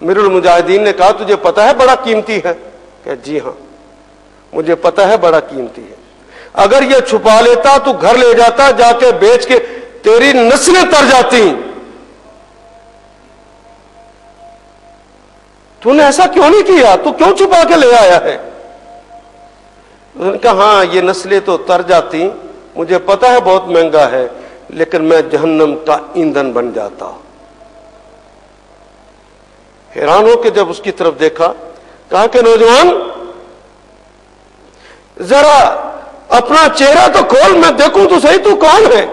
امیر المجاہدین نے کہا تجھے پتا ہے بڑا قیمتی ہے؟ کہ جی ہاں مجھے پتا ہے بڑا قیمتی ہے، اگر یہ چھپا لیتا تو گھر لے جاتا، جا کے بیچ کے تیری نسلیں تر جاتی۔ تو نے ایسا کیوں نہیں کیا؟ تو کیوں چھپا کے لے آیا ہے؟ انہوں نے کہا ہاں یہ نسلیں تو تر جاتی، مجھے پتا ہے بہت مہنگا ہے، لیکن میں جہنم کا ایندھن بن جاتا۔ حیران ہو کہ جب اس کی طرف دیکھا، کہا کہ نوجوان ذرا اپنا چہرہ تو کھول، میں دیکھوں تو صحیح تو کون ہے؟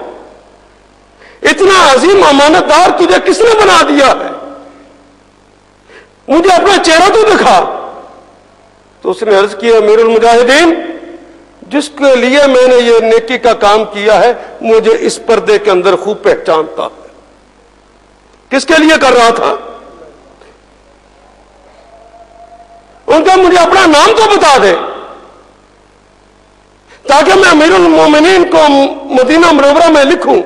اتنا عظیم امانت دار تجھے کس نے بنا دیا ہے؟ مجھے اپنا چہرہ تو دکھا۔ تو اس نے عرض کیا امیر المجاہدین جس کے لیے میں نے یہ نیکی کا کام کیا ہے مجھے اس پردے کے اندر خوب پہچانتا ہے۔ کس کے لیے کر رہا تھا؟ ان کا مجھے اپنا نام تو بتا دے تاکہ میں امیر المومنین کو مدینہ منورہ میں لکھوں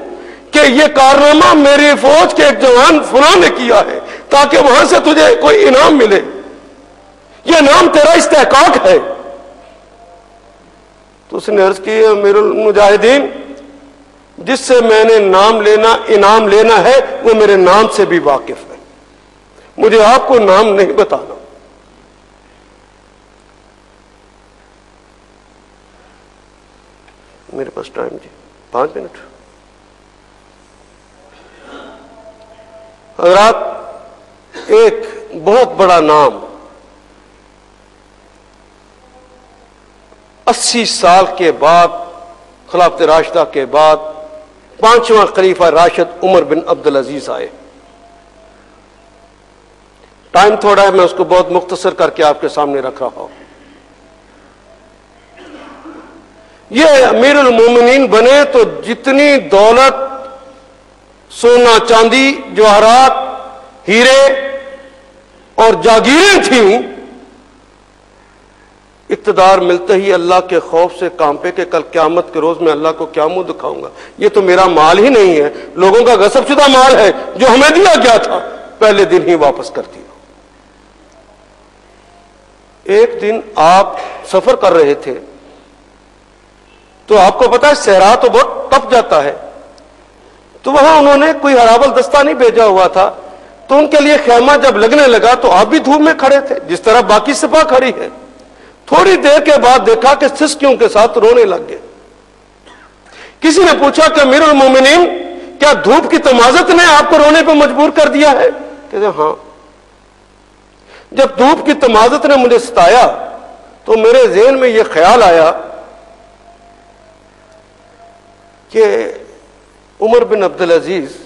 کہ یہ کارنامہ میری فوج کے ایک جوان فلاں نے کیا ہے، تاکہ وہاں سے تجھے کوئی انعام ملے، یہ نام تیرا استحقاق ہے۔ تو اس نے عرض کی امیر المجاہدین جس سے میں نے انعام لینا ہے وہ میرے نام سے بھی واقف ہے، مجھے آپ کو نام نہیں بتانا۔ میرے پاس ٹائم جی 5 منٹ۔ حضرات ایک بہت بڑا نام 80 سال کے بعد خلافت راشدہ کے بعد 5واں خلیفہ راشد عمر بن عبدالعزیز آئے۔ ٹائم تھوڑا ہے، میں اس کو بہت مختصر کر کے آپ کے سامنے رکھ رہا ہوں۔ یہ امیر المومنین بنے تو جتنی دولت، سونا چاندی، جواہرات، ہیرے اور جاگیریں تھیں، اقتدار ملتے ہی اللہ کے خوف سے کانپے کہ کل قیامت کے روز میں اللہ کو کیا منہ دکھاؤں گا، یہ تو میرا مال ہی نہیں ہے، لوگوں کا غصب شدہ مال ہے جو ہمیں دیا گیا تھا، پہلے دن ہی واپس کر دیا۔ ایک دن آپ سفر کر رہے تھے تو آپ کو پتا ہے صحرا تو بہت تپ جاتا ہے، تو وہاں انہوں نے کوئی ہراول دستہ نہیں بھیجا ہوا تھا، تو ان کے لیے خیمہ جب لگنے لگا تو آپ بھی دھوپ میں کھڑے تھے جس طرح باقی سپاہ کھڑی ہے۔ تھوڑی دیر کے بعد دیکھا کہ سسکیوں کے ساتھ رونے لگ گئے۔ کسی نے پوچھا کہ امیر المومنین کیا دھوپ کی تمازت نے آپ کو رونے پہ مجبور کر دیا ہے؟ کہتے ہاں، جب دھوپ کی تمازت نے مجھے ستایا تو میرے ذہن میں یہ خیال آیا کہ عمر بن عبدالعزیز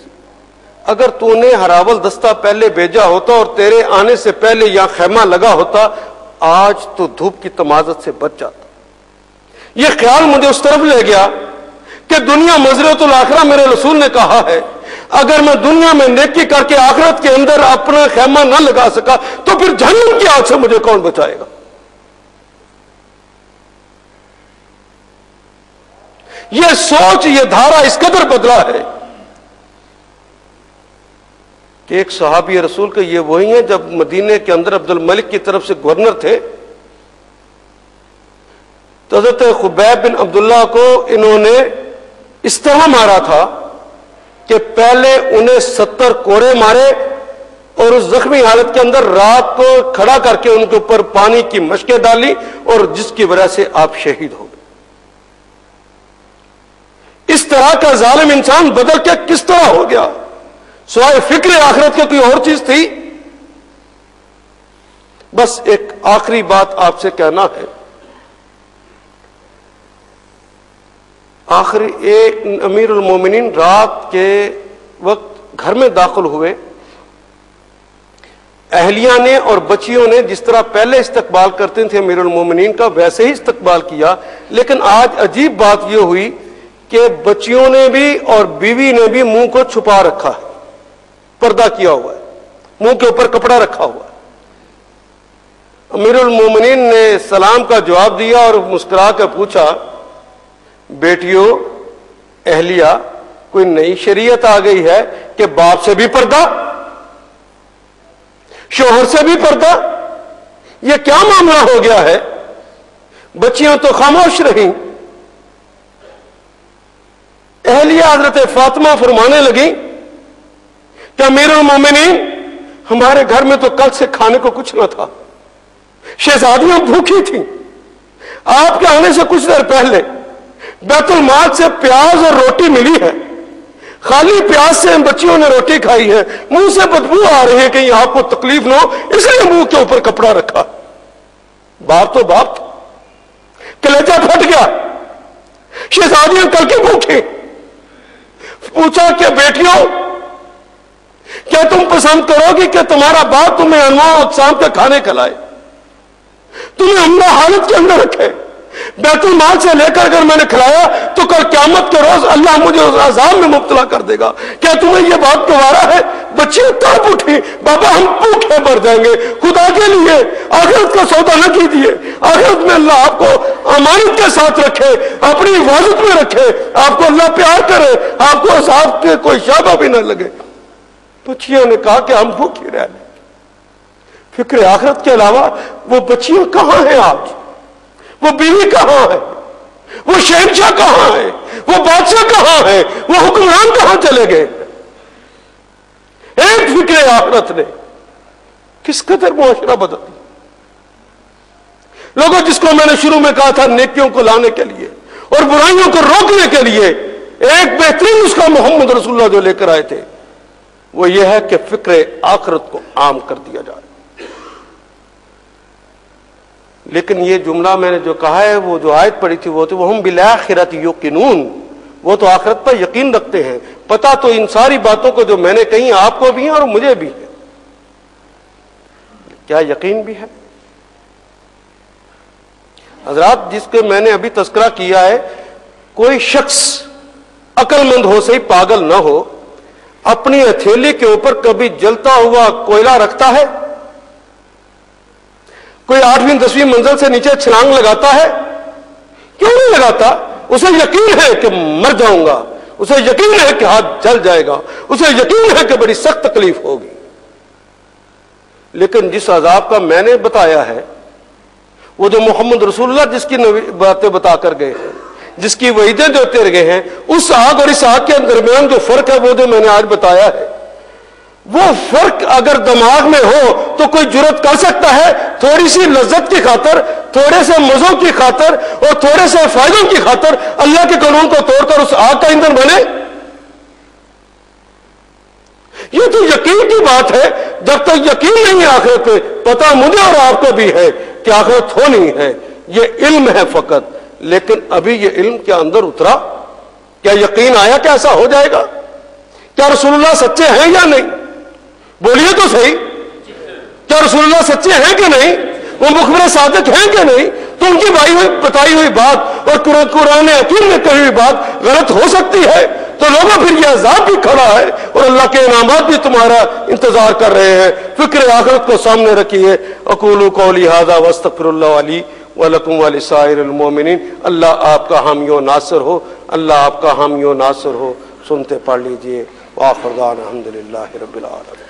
اگر تو نے ہراول دستہ پہلے بھیجا ہوتا اور تیرے آنے سے پہلے یہاں خیمہ لگا ہوتا آج تو دھوپ کی تمازت سے بچ جاتا۔ یہ خیال مجھے اس طرف لے گیا کہ دنیا مزرعۃ الاخرہ میرے رسول نے کہا ہے، اگر میں دنیا میں نیکی کر کے آخرت کے اندر اپنا خیمہ نہ لگا سکا تو پھر جہنم کی آگ سے مجھے کون بچائے گا؟ یہ سوچ، یہ دھارا اس قدر بدلا ہے کہ ایک صحابی رسول کے یہ وہی ہیں جب مدینے کے اندر عبد الملک کی طرف سے گورنر تھے تو حضرت خبیب بن عبداللہ کو انہوں نے استحا مارا تھا کہ پہلے انہیں 70 کوڑے مارے اور اس زخمی حالت کے اندر رات کو کھڑا کر کے ان کے اوپر پانی کی مشکیں ڈالی اور جس کی وجہ سے آپ شہید ہو گئے۔ اس طرح کا ظالم انسان بدل کے کس طرح ہو گیا؟ سوائے فکر آخرت کی کوئی اور چیز تھی؟ بس ایک آخری بات آپ سے کہنا ہے، آخری ایک امیر المومنین رات کے وقت گھر میں داخل ہوئے، اہلیہ نے اور بچیوں نے جس طرح پہلے استقبال کرتے تھے امیر المومنین کا ویسے ہی استقبال کیا، لیکن آج عجیب بات یہ ہوئی کہ بچیوں نے بھی اور بیوی نے بھی منہ کو چھپا رکھا ہے، پردہ کیا ہوا ہے، منہ کے اوپر کپڑا رکھا ہوا ہے۔ امیر المومنین نے سلام کا جواب دیا اور مسکرا کر پوچھا، بیٹیوں، اہلیہ، کوئی نئی شریعت آ گئی ہے کہ باپ سے بھی پردہ؟ شوہر سے بھی پردہ. یہ کیا معاملہ ہو گیا ہے؟ بچیاں تو خاموش رہیں. اہلیہ حضرت فاطمہ فرمانے لگیں کہ امیر المومنین، ہمارے گھر میں تو کل سے کھانے کو کچھ نہ تھا، شہزادیاں بھوکی تھیں. آپ کے آنے سے کچھ دیر پہلے بیت المال سے پیاز اور روٹی ملی ہے، خالی پیاز سے بچیوں نے روٹی کھائی ہے، منہ سے بدبو آ رہی ہے کہ آپ کو تکلیف نہ ہو اس لیے منہ کے اوپر کپڑا رکھا. باپ تو باپ تھا، کلیجہ پھٹ گیا. شہزادیاں کل کی بھوکھی. پوچھا کہ بیٹیوں، کیا تم پسند کرو گی کہ تمہارا باپ تمہیں انواع اقسام کے کھانے کھلائے، تمہیں عمدہ حالت کے اندر رکھے؟ بیت المال سے لے کر اگر میں نے کھلایا تو کل قیامت کے روز اللہ مجھے اس عذاب میں مبتلا کر دے گا. کیا تمہیں یہ بات گوارا ہے؟ بچیاں تڑپ اٹھی، بابا ہم بھوکے مر جائیں گے، خدا کے لیے آخرت کا سودا نہ کیجیے. آخرت میں اللہ آپ کو امانت کے ساتھ رکھے، اپنی حفاظت میں رکھے، آپ کو اللہ پیار کرے، آپ کو عذاب کے کوئی شعبہ بھی نہ لگے. بچیاں نے کہا کہ ہم بھوکے رہ لیں. فکر آخرت کے علاوہ وہ بچیاں کہاں ہیں آج؟ وہ بیوی کہاں ہے؟ وہ شہنشاہ کہاں ہے؟ وہ بادشاہ کہاں ہے؟ وہ حکمران کہاں چلے گئے؟ ایک فکر آخرت نے کس قدر معاشرہ بدل دیا. لوگوں، جس کو میں نے شروع میں کہا تھا نیکیوں کو لانے کے لیے اور برائیوں کو روکنے کے لیے ایک بہترین نسخہ محمد رسول اللہ جو لے کر آئے تھے، وہ یہ ہے کہ فکر آخرت کو عام کر دیا جائے. لیکن یہ جملہ میں نے جو کہا ہے، وہ جو آیت پڑھی تھی وہ تھی وَهُمْ بِالْآخِرَةِ يُوقِنُونَ، وہ تو آخرت پر یقین رکھتے ہیں. پتہ تو ان ساری باتوں کو جو میں نے کہی آپ کو بھی ہے اور مجھے بھی ہے. کیا یقین بھی ہے؟ حضرات، جس کے میں نے ابھی تذکرہ کیا ہے، کوئی شخص عقل مند ہو صحیح پاگل نہ ہو، اپنی ہتھیلی کے اوپر کبھی جلتا ہوا کوئلہ رکھتا ہے؟ کوئی 8ویں 10ویں منزل سے نیچے چھلانگ لگاتا ہے؟ کیوں نہیں لگاتا؟ اسے یقین ہے کہ مر جاؤں گا، اسے یقین ہے کہ ہاتھ جل جائے گا، اسے یقین ہے کہ بڑی سخت تکلیف ہوگی. لیکن جس عذاب کا میں نے بتایا ہے، وہ جو محمد رسول اللہ جس کی باتیں بتا کر گئے ہیں، جس کی وعیدیں دیتے رہے ہیں، اس آگ اور اس آگ کے درمیان جو فرق ہے وہ جو میں نے آج بتایا ہے، وہ فرق اگر دماغ میں ہو تو کوئی جرت کر سکتا ہے تھوڑی سی لذت کی خاطر، تھوڑے سے مزوں کی خاطر اور تھوڑے سے فائدوں کی خاطر اللہ کے قانون کو توڑ کر اس آگ کا ایندھن بنے؟ یہ تو یقین کی بات ہے. جب تک یقین نہیں ہے آخرت پہ، پتہ مجھے اور آپ کو بھی ہے کہ آخرت ہونی ہے. یہ علم ہے فقط، لیکن ابھی یہ علم کیا اندر اترا؟ کیا یقین آیا کہ ایسا ہو جائے گا؟ کیا رسول اللہ سچے ہیں یا نہیں؟ بولیے تو صحیح. کیا رسول اللہ سچے ہیں کہ نہیں؟ وہ مخبر صادق ہیں کہ نہیں؟ تو ان کی بتائی ہوئی بات اور قرآن حکیم میں کہی ہوئی بات غلط ہو سکتی ہے؟ تو لوگوں پھر یہ عذاب بھی کھڑا ہے اور اللہ کے انعامات بھی تمہارا انتظار کر رہے ہیں. فکر آخرت کو سامنے رکھیے. اقول قولی ھذا واستغفر اللہ لی ولکم ولسائر المؤمنین. اللہ آپ کا حامی و ناصر ہو، اللہ آپ کا حامی و ناصر ہو. سنتے پڑھ لیجئے. وآخر دعوانا الحمدللہ رب العالمین.